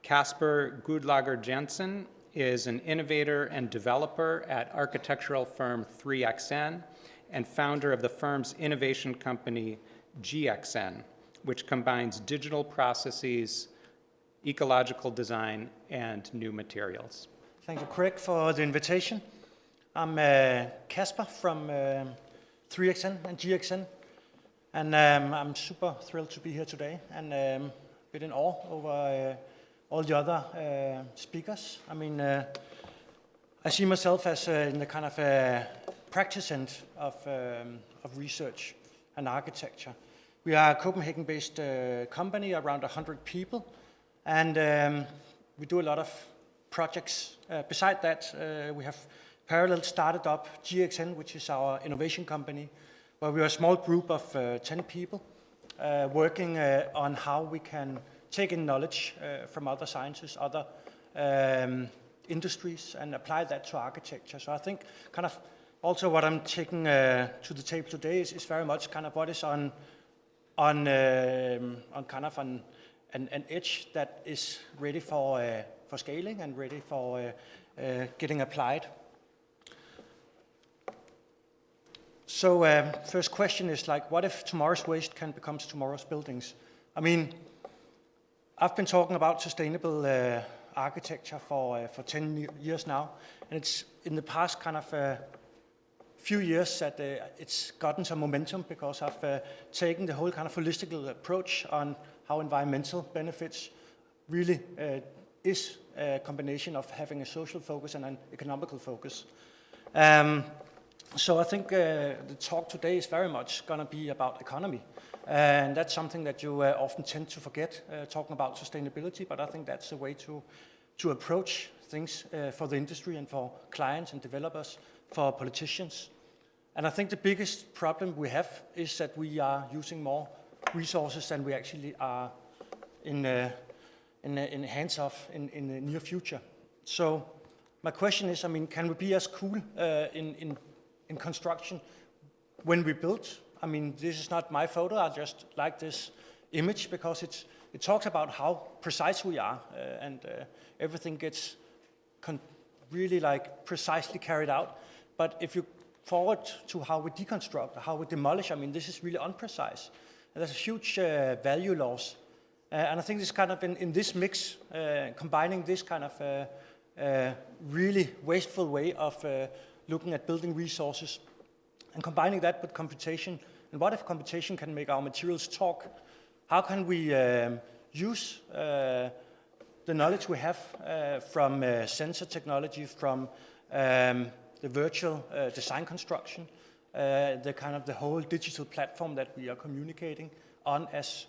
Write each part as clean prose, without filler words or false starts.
Kasper Guldager Jensen is an innovator and developer at architectural firm 3XN and founder of the firm's innovation company GXN, which combines digital processes, ecological design, and new materials. Thank you, Craig, for the invitation. I'm Kasper from 3XN and GXN, and I'm super thrilled to be here today and a bit in awe over all the other speakers. I mean, I see myself as in the kind of practice end of research and architecture. We are a Copenhagen-based company, around 100 people, and we do a lot of projects. Beside that, we have parallel started up GXN, which is our innovation company, where we are a small group of 10 people working on how we can take in knowledge from other sciences, other industries, and apply that to architecture. So I think kind of also what I'm taking to the table today is very much kind of what is on kind of an edge that is ready for scaling and ready for getting applied. So first question is like, what if tomorrow's waste can become tomorrow's buildings? I mean, I've been talking about sustainable architecture for 10 years now, and it's in the past kind of few years that it's gotten some momentum because I've taken the whole kind of holistic approach on how environmental benefits really is a combination of having a social focus and an economical focus. So I think the talk today is very much going to be about economy. And that's something that you often tend to forget, talking about sustainability, but I think that's a way to approach things for the industry and for clients and developers, for politicians. And I think the biggest problem we have is that we are using more resources than we actually are in hands of in the near future. So my question is, I mean, can we be as cool in construction when we build? I mean, this is not my photo. I just like this image because it talks about how precise we are, and everything gets really like precisely carried out. But if you forward to how we deconstruct, how we demolish, I mean, this is really unprecise. And there's a huge value loss. And I think this kind of in this mix, combining this kind of really wasteful way of looking at building resources and combining that with computation. And what if computation can make our materials talk? How can we use the knowledge we have from sensor technology, from the virtual design construction, the whole digital platform that we are communicating on as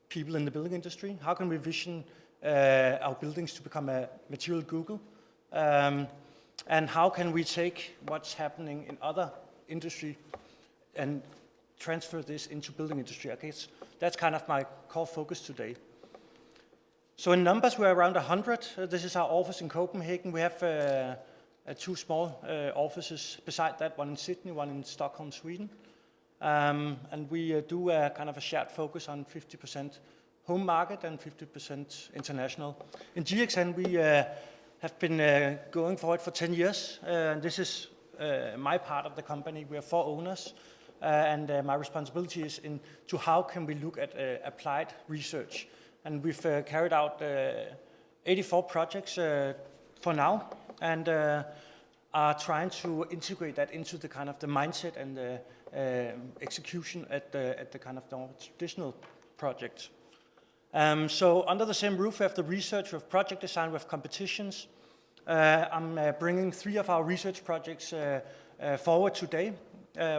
people in the building industry? How can we vision our buildings to become a material Google? And how can we take what's happening in other industry and transfer this into building industry? I guess that's kind of my core focus today. So in numbers, we're around 100. This is our office in Copenhagen. We have two small offices beside that, one in Sydney, one in Stockholm, Sweden. And we do a kind of a shared focus on 50% home market and 50% international. In GXN, we have been going for it for 10 years. And this is my part of the company. We are 4 owners. And my responsibility is into how can we look at applied research. And we've carried out 84 projects for now, and are trying to integrate that into the kind of the mindset and the execution at the kind of the traditional projects. So under the same roof, we have the research, we have project design, we have competitions. I'm bringing 3 of our research projects forward today.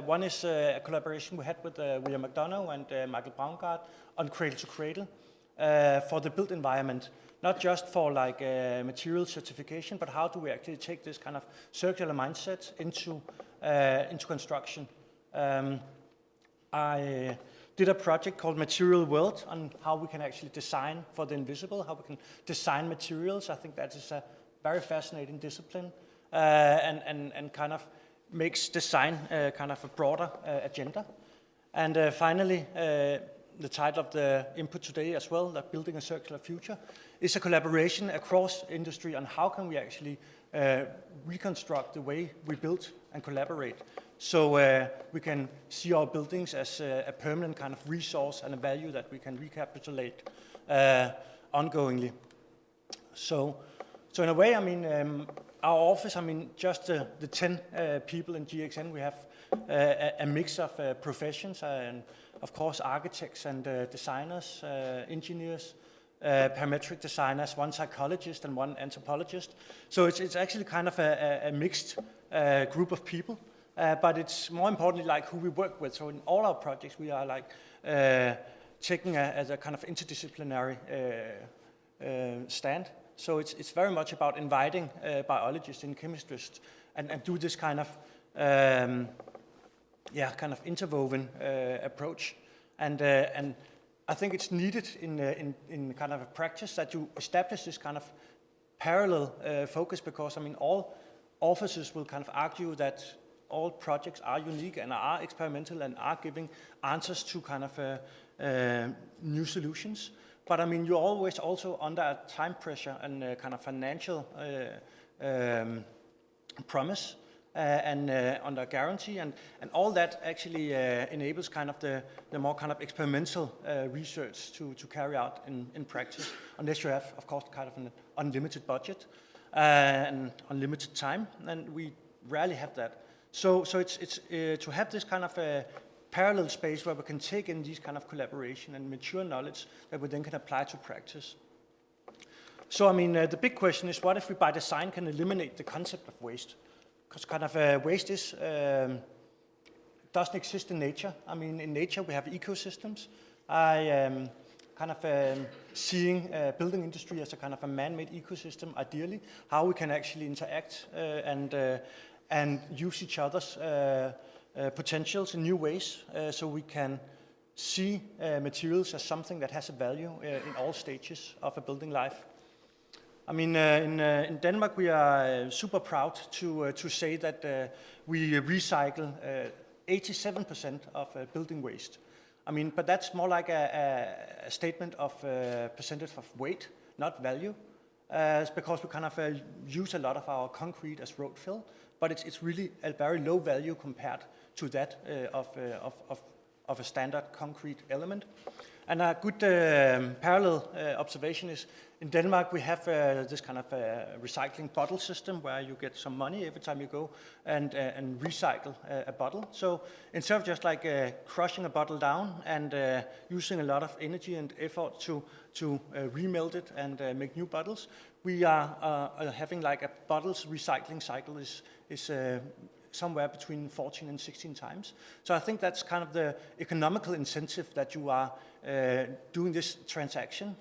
One is a collaboration we had with William McDonough and Michael Braungart on Cradle to Cradle for the built environment. Not just for like material certification, but how do we actually take this kind of circular mindset into construction. I did a project called Material World on how we can actually design for the invisible, how we can design materials. I think that is a very fascinating discipline and kind of makes design kind of a broader agenda. And finally, the title of the input today as well, that Building a Circular Future, is a collaboration across industry on how can we actually reconstruct the way we build and collaborate. So we can see our buildings as a permanent kind of resource and a value that we can recapitulate ongoingly. So in a way, I mean, our office, I mean, just the 10 people in GXN, we have a mix of professions and of course architects and designers, engineers, parametric designers, one psychologist and one anthropologist. So it's actually kind of a mixed group of people, but it's more importantly like who we work with. So in all our projects we are like taking as a kind of interdisciplinary stand. So it's very much about inviting biologists and chemists and do this kind of kind of interwoven approach, and I think it's needed in kind of a practice that you establish this kind of parallel focus, because I mean all offices will kind of argue that all projects are unique and are experimental and are giving answers to kind of new solutions. But I mean you're always also under a time pressure and kind of financial promise. And under guarantee, and all that actually enables kind of the more kind of experimental research to carry out in practice, unless you have, of course, kind of an unlimited budget and unlimited time, and we rarely have that. So it's to have this kind of a parallel space where we can take in these kind of collaboration and mature knowledge that we then can apply to practice. So I mean, the big question is, what if we by design can eliminate the concept of waste? Because kind of waste is, doesn't exist in nature. I mean, in nature we have ecosystems. I am kind of seeing building industry as a kind of a man-made ecosystem, ideally, how we can actually interact and use each other's potentials in new ways, so we can see materials as something that has a value in all stages of a building life. I mean, in Denmark, we are super proud to say that we recycle 87% of building waste. I mean, but that's more like a statement of percentage of weight, not value. It's because we kind of use a lot of our concrete as road fill, but it's really a very low value compared to that of a standard concrete element. And a good parallel observation is in Denmark we have this kind of recycling bottle system where you get some money every time you go and recycle a bottle. So instead of just like crushing a bottle down and using a lot of energy and effort to remelt it and make new bottles, we are having like a bottles recycling cycle is somewhere between 14 and 16 times. So I think that's kind of the economical incentive that you are doing this transaction,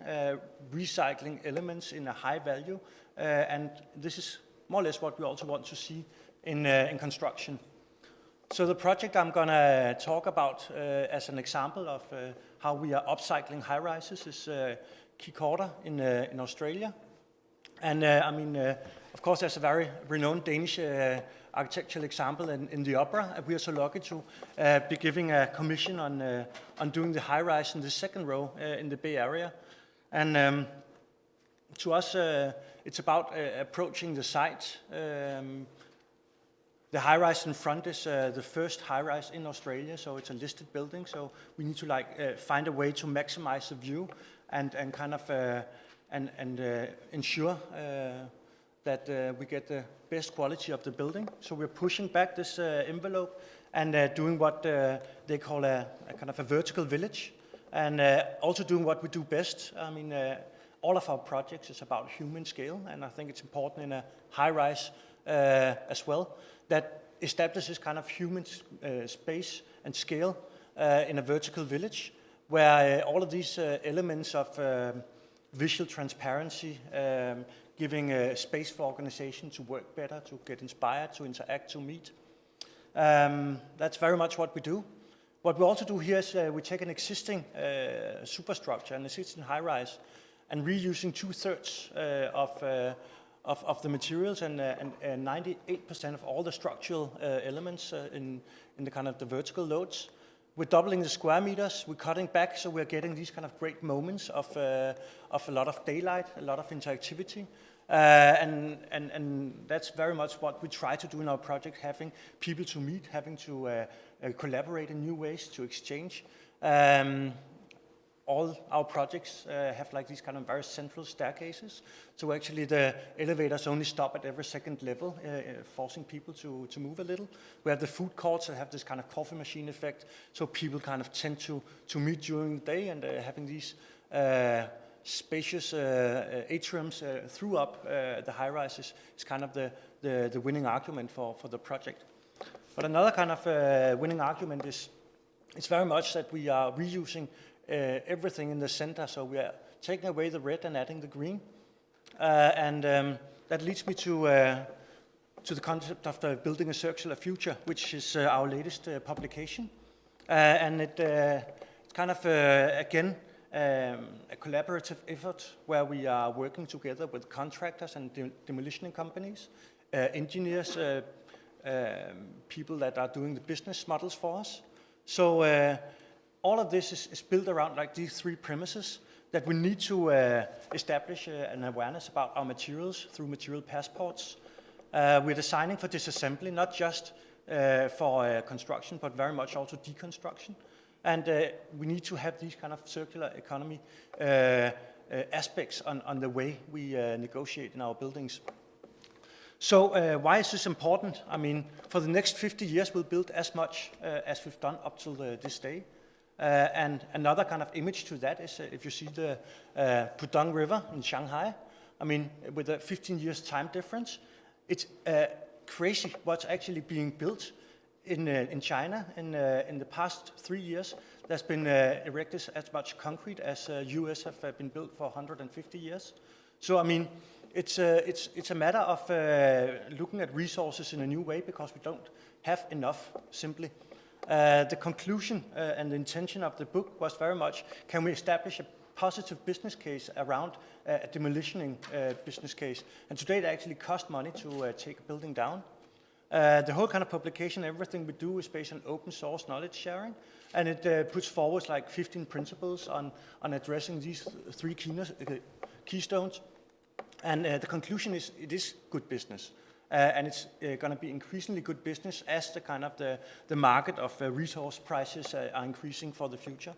recycling elements in a high value, and this is more or less what we also want to see in construction. So the project I'm going to talk about as an example of how we are upcycling high-rises is Key in Australia. And I mean, of course, there's a very renowned Danish architectural example in the opera. We are so lucky to be giving a commission on doing the high-rise in the second row in the Bay Area. And to us, it's about approaching the site. The high-rise in front is the first high-rise in Australia, so it's a listed building. So we need to like find a way to maximize the view and kind of ensure that we get the best quality of the building. So we're pushing back this envelope and doing what they call a kind of a vertical village, and also doing what we do best. I mean, all of our projects is about human scale, and I think it's important in a high-rise as well, that establishes kind of human space and scale in a vertical village, where all of these elements of visual transparency, giving space for organization to work better, to get inspired, to interact, to meet. That's very much what we do. What we also do here is we take an existing superstructure, an existing high-rise, and reusing 2/3 of the materials and 98% of all the structural elements in the kind of the vertical loads. we're doubling the square meters, we're cutting back, so we're getting these kind of great moments of a lot of daylight, a lot of interactivity. And that's very much what we try to do in our project, having people to meet, having to collaborate in new ways, to exchange. All our projects have like these kind of very central staircases. So actually the elevators only stop at every second level, forcing people to move a little. We have the food courts that have this kind of coffee machine effect. So people kind of tend to meet during the day, and having these spacious atriums throughout the high rises is kind of the winning argument for the project. But another kind of winning argument is it's very much that we are reusing everything in the center, so we are taking away the red and adding the green, and that leads me to the concept of building a circular future, which is our latest publication, and it's kind of again a collaborative effort where we are working together with contractors and demolition companies, engineers, people that are doing the business models for us. So all of this is built around like these three premises, that we need to establish an awareness about our materials through material passports. We're designing for disassembly, not just for construction, but very much also deconstruction. And we need to have these kind of circular economy aspects on the way we negotiate in our buildings. So why is this important? I mean, for the next 50 years, we'll build as much as we've done up till this day. And another kind of image to that is if you see the Pudong River in Shanghai, I mean, with a 15 years time difference, it's crazy what's actually being built in China. In the past 3 years, there's been erected as much concrete as US have been built for 150 years. So, I mean, it's a matter of looking at resources in a new way, because we don't have enough, simply. The conclusion and the intention of the book was very much, can we establish a positive business case around a demolitioning business case? And today it actually costs money to take a building down. The whole kind of publication, everything we do is based on open source knowledge sharing, and it puts forward like 15 principles on addressing these three keystones. And the conclusion is it is good business. And it's going to be increasingly good business as the kind of the market of resource prices are increasing for the future.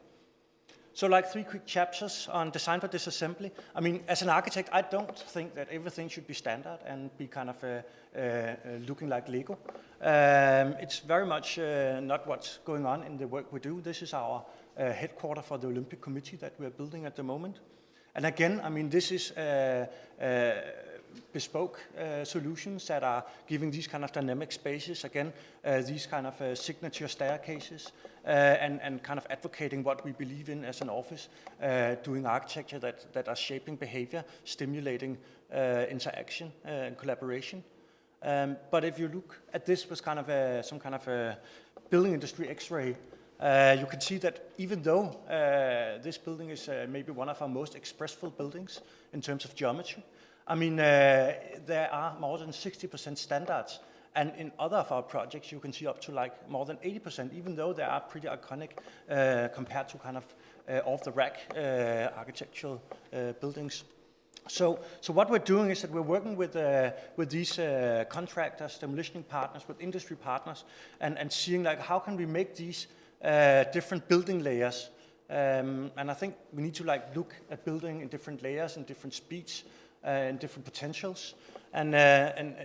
So like 3 quick chapters on design for disassembly. I mean, as an architect, I don't think that everything should be standard and be kind of looking like Lego. It's very much not what's going on in the work we do. This is our headquarter for the Olympic Committee that we're building at the moment. And again, I mean, this is bespoke solutions that are giving these kind of dynamic spaces, again, these kind of signature staircases, and kind of advocating what we believe in as an office, doing architecture that are shaping behavior, stimulating interaction and collaboration. But if you look at this with kind of some kind of a building industry x-ray, you can see that even though this building is maybe one of our most expressive buildings in terms of geometry, I mean, there are more than 60% standards. And in other of our projects, you can see up to like more than 80%, even though they are pretty iconic compared to kind of off-the-rack architectural buildings. So what we're doing is that we're working with these contractors, demolition partners, with industry partners, and seeing like how can we make these different building layers. And I think we need to like look at building in different layers and different speeds and different potentials. And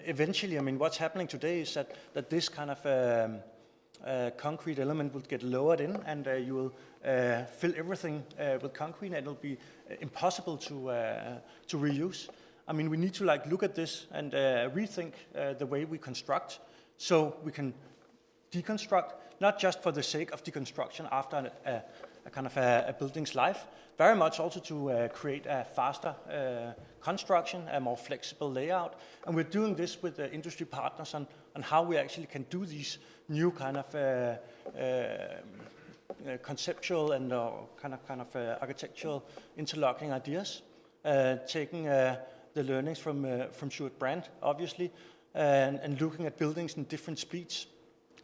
eventually, I mean, what's happening today is that this kind of concrete element will get lowered in, and you will fill everything with concrete, and it'll be impossible to reuse. I mean, we need to like look at this and rethink the way we construct, so we can deconstruct, not just for the sake of deconstruction after a kind of a building's life, very much also to create a faster construction, a more flexible layout. And we're doing this with the industry partners on how we actually can do these new kind of conceptual and kind of architectural interlocking ideas, taking the learnings from Stuart Brand, obviously, and looking at buildings in different speeds.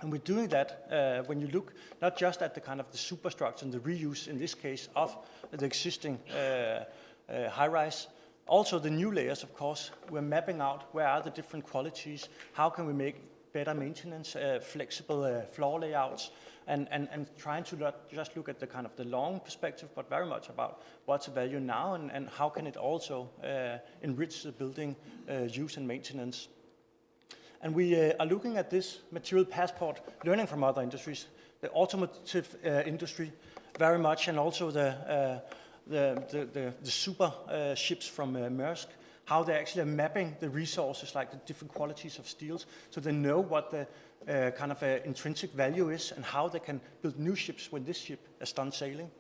And we're doing that when you look not just at the kind of the superstructure and the reuse, in this case, of the existing high-rise, also the new layers, of course. We're mapping out where are the different qualities, how can we make better maintenance, flexible floor layouts, and trying to not just look at the kind of the long perspective, but very much about what's the value now and how can it also enrich the building use and maintenance. And we are looking at this material passport, learning from other industries, the automotive industry very much, and also the super ships from Maersk, how they actually are mapping the resources, like the different qualities of steels, so they know what the kind of intrinsic value is and how they can build new ships when this ship is done sailing.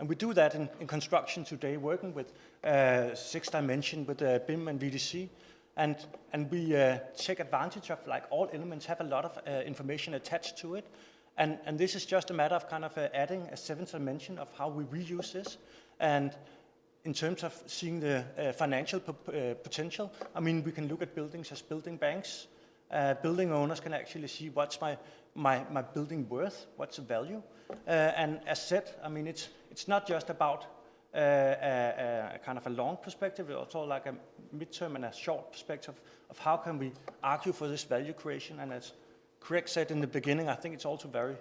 And we do that in construction today, working with 6 Dimension, with BIM and VDC. And we take advantage of, like, all elements have a lot of information attached to it. And this is just a matter of kind of adding a 7th dimension of how we reuse this. And in terms of seeing the financial potential, I mean, we can look at buildings as building banks. Building owners can actually see what's my building worth, what's the value. And as said, I mean, it's not just about a kind of a long perspective, it's also like a midterm and a short perspective of how can we argue for this value creation. And as Craig said in the beginning, I think it's also very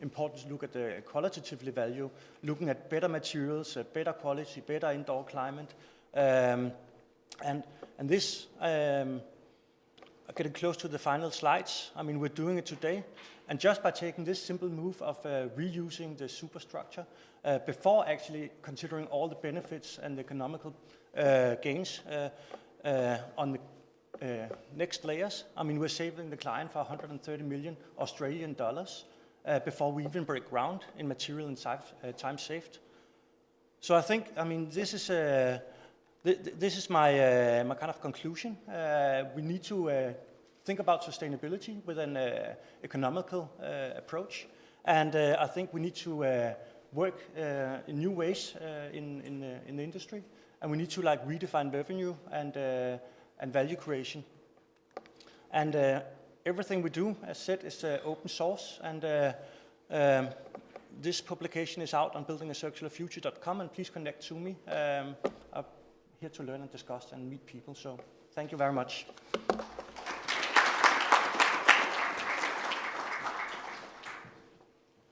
important to look at the qualitatively value, looking at better materials, better quality, better indoor climate. And this, getting close to the final slides, I mean, we're doing it today. And just by taking this simple move of reusing the superstructure, before actually considering all the benefits and the economical gains on the next layers, I mean, we're saving the client for 130 million Australian dollars before we even break ground in material and time saved. So I think, I mean, this is my kind of conclusion. We need to think about sustainability with an economical approach, and I think we need to work in new ways in the industry, and we need to, like, redefine revenue and value creation. And everything we do, as said, is open source, and this publication is out on buildingacircularfuture.com, and please connect to me. I'm here to learn and discuss and meet people, so thank you very much.